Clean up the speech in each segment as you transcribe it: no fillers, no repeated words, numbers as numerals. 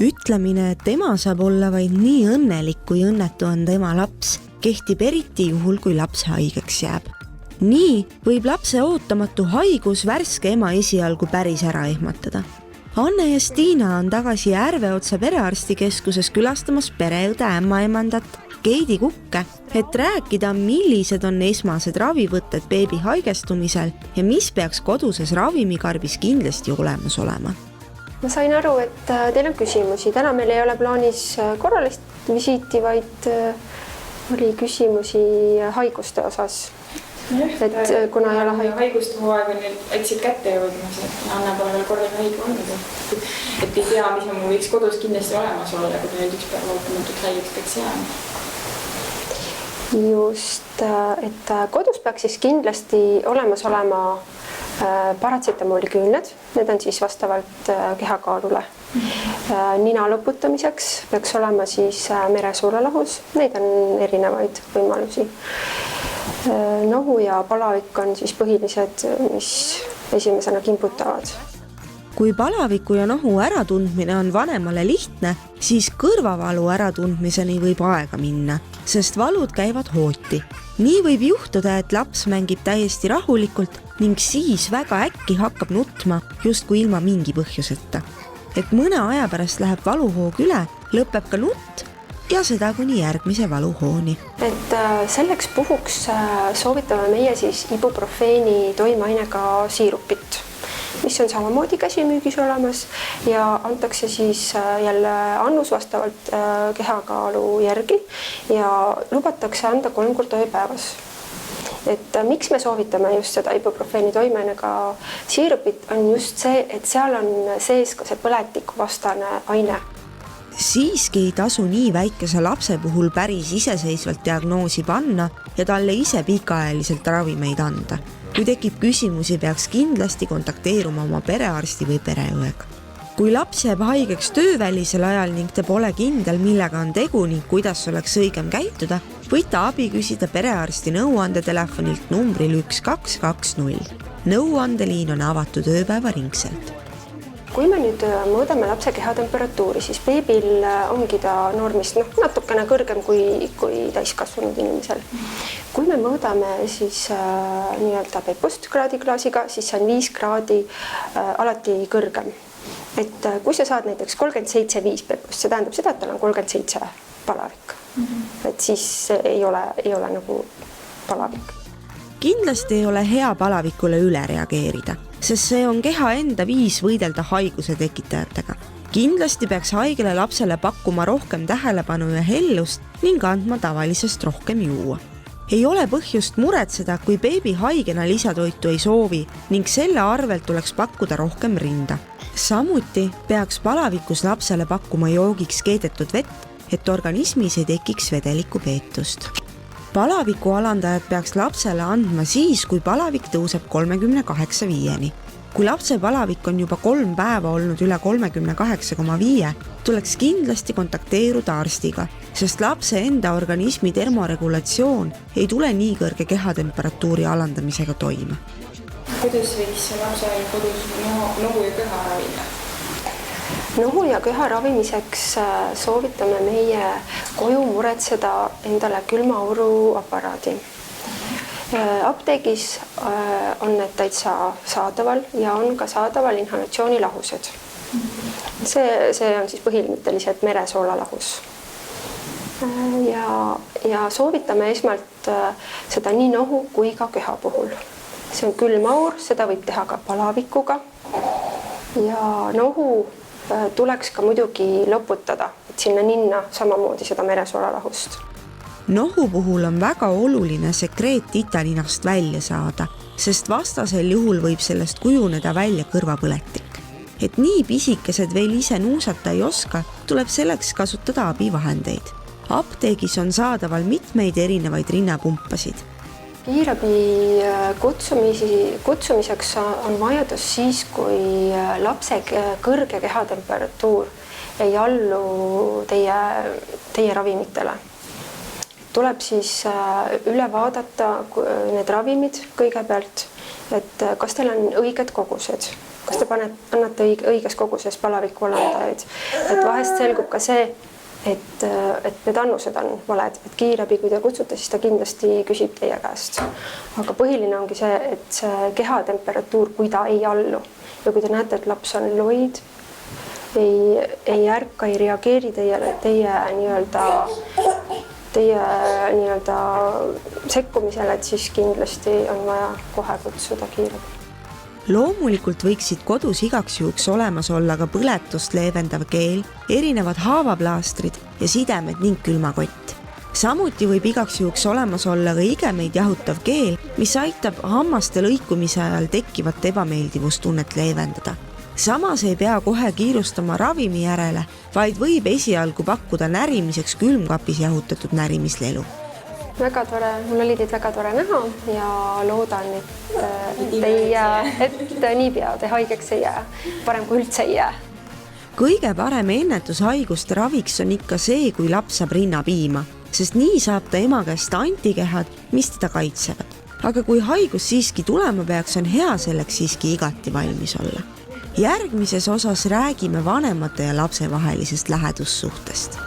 Ütlemine, et ema saab olla vaid nii õnnelik, kui õnnetu on tema laps, kehtib eriti juhul, kui laps haigeks jääb. Nii võib lapse ootamatu haigus värske ema esialgu päris ära ehmatada. Anne ja Stiina on tagasi Järveotsa perearstikeskuses külastamas pereõde ämmaemandat Keidi Kukke, et rääkida, millised on esmased ravivõtted beebi haigestumisel ja mis peaks koduses ravimikarbis kindlasti olemas olema. Ma sain aru, et teil on küsimusi. Täna meil ei ole plaanis korralist visiiti, vaid oli küsimusi haiguste osas. Et kuna ei ole haiguste hooaeg on nüüd äkselt kätte jõudmas, et Anna pole veel korraga haige olnud. Et ei tea, mis mul võiks kodus kindlasti olemas olla, kui nüüd üks päev ootamatult haigeks peaks jääma. Just, et kodus peaks siis kindlasti olemas olema paratsetamoliküünled, need on siis vastavalt kehakaalule. Nina loputamiseks peaks olema siis meresuolalahus, neid on erinevaid võimalusi. Nohu ja palavik on siis põhilised, mis esimesena kimbutavad. Kui palaviku ja nohu äratundmine on vanemale lihtne, siis kõrvavalu äratundmiseni võib aega minna, sest valud käivad hooti. Nii võib juhtuda, et laps mängib täiesti rahulikult ning siis väga äkki hakkab nutma justkui ilma mingi põhjuseta. Et mõne aja pärast läheb valuhoog üle, lõpeb ka nutt ja seda kuni järgmise valuhooni. Et selleks puhuks soovitame meie siis ibuprofeeni toimeainega siirupit, mis on samamoodi käsimüügis olemas ja antakse siis jälle annus vastavalt kehakaalu järgi ja lubatakse anda 3 korda ööpäevas. Et miks me soovitame just seda ibuprofeeni toimeainega siirupit on just see, et seal on sees ka see põletikuvastane aine. Siiski ei tasu nii väikese lapse puhul päris iseseisvalt diagnoosi panna ja talle ise pikaajaliselt ravimeid anda. Kui tekib küsimusi, peaks kindlasti kontakteeruma oma perearsti või pereõega. Kui laps jääb haigeks töövälisel ajal ning te pole kindel, millega on tegu ning kuidas oleks õigem käituda, võite abi küsida perearsti nõuandetelefonilt numbril 1220. Nõuandeliin on avatud ööpäeva ringselt. Kui me nüüd mõõdame lapse kehatemperatuuri, siis beebil ongi ta normist natukene kõrgem kui täiskasvanud inimesel. Kui me mõõdame siis nii-öelda pepust kraadiklaasiga, siis see on 5 kraadi alati kõrgem. Et kui sa saad näiteks 37,5 pepust, see tähendab seda, et tal on 37 palavik. Et siis ei ole nagu palavik. Kindlasti ei ole hea palavikule üle reageerida, sest see on keha enda viis võidelda haiguse tekitajatega. Kindlasti peaks haigele lapsele pakkuma rohkem tähelepanu ja hellust ning andma tavalisest rohkem juua. Ei ole põhjust muretseda, kui beebi haigena lisatoitu ei soovi ning selle arvelt tuleks pakkuda rohkem rinda. Samuti peaks palavikus lapsele pakkuma joogiks keedetud vett, et organismis ei tekiks vedeliku peetust. Palaviku alandajad peaks lapsele andma siis, kui palavik tõuseb 38,5. Kui lapse palavik on juba 3 päeva olnud üle 38,5, tuleks kindlasti kontakteeruda arstiga, sest lapse enda organismi termoregulatsioon ei tule nii kõrge kehatemperatuuri alandamisega toime. Kuidas võiks lapse kodus nohu ja köha ravida? Nohu ja köha ravimiseks soovitame meie koju muretseda endale külmauru aparaadi. Apteegis on need täitsa saadaval ja on ka saadaval inhalatsioonilahused. See on siis põhimõtteliselt meresoolalahus. Ja soovitame esmalt seda nii nohu kui ka köha puhul. See on külmaur, seda võib teha ka palavikuga ja nohu tuleks ka muidugi loputada, et sinna ninna samamoodi seda meresoolalahust. Nohu puhul on väga oluline sekreet itaninast välja saada, sest vastasel juhul võib sellest kujuneda välja kõrvapõletik. Et nii pisikesed veel ise nuusata ei oska, tuleb selleks kasutada abivahendeid. Apteegis on saadaval mitmeid erinevaid rinnapumpasid. Kiirabi kutsumiseks on vajadus siis, kui lapse kõrge kehatemperatuur ei allu teie ravimitele. Tuleb siis üle vaadata need ravimid kõigepealt, et kas teil on õiged kogused, kas te annate õiges koguses palavikualandajaid. Et vahest selgub ka see, et need annused on valed, et kiirabi, kui te kutsute, siis ta kindlasti küsib teie käest. Aga põhiline ongi see, et see kehatemperatuur, kui ta ei allu ja kui te näete, et laps on loid, ei ärka, ei reageeri teie nii-öelda sekkumisele, et siis kindlasti on vaja kohe kutsuda kiirabi. Loomulikult võiksid kodus igaks juhuks olemas olla ka põletust leevendav keel, erinevad haavaplaastrid ja sidemed ning külmakott. Samuti võib igaks juhuks olemas olla ka igemeid jahutav keel, mis aitab hammaste lõikumise ajal tekkivat ebameeldivustunnet leevendada. Samas ei pea kohe kiirustama ravimi järele, vaid võib esialgu pakkuda närimiseks külmkapis jahutatud närimislelu. Väga tore, mul oli teid väga tore näha ja loodan, et niipea te haigeks ei jää, parem kui üldse ei jää. Kõige parem ennetus haiguste raviks on ikka see, kui laps saab rinnapiima, sest nii saab ta ema käest antikehad, mis teda kaitsevad. Aga kui haigus siiski tulema peaks, on hea selleks siiski igati valmis olla. Järgmises osas räägime vanemate ja lapse vahelisest lähedussuhtest.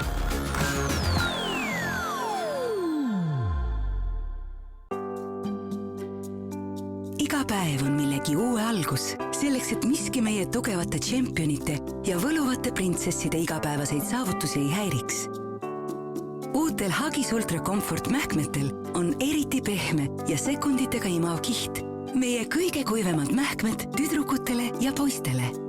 Iga päev on millegi uue algus, selleks, et miski meie tugevate tšempionite ja võluvate printsesside igapäevaseid saavutusi ei häiriks. Uutel Huggies Ultra Comfort mähkmetel on eriti pehme ja sekunditega imav kiht. Meie kõige kuivemad mähkmed tüdrukutele ja poistele.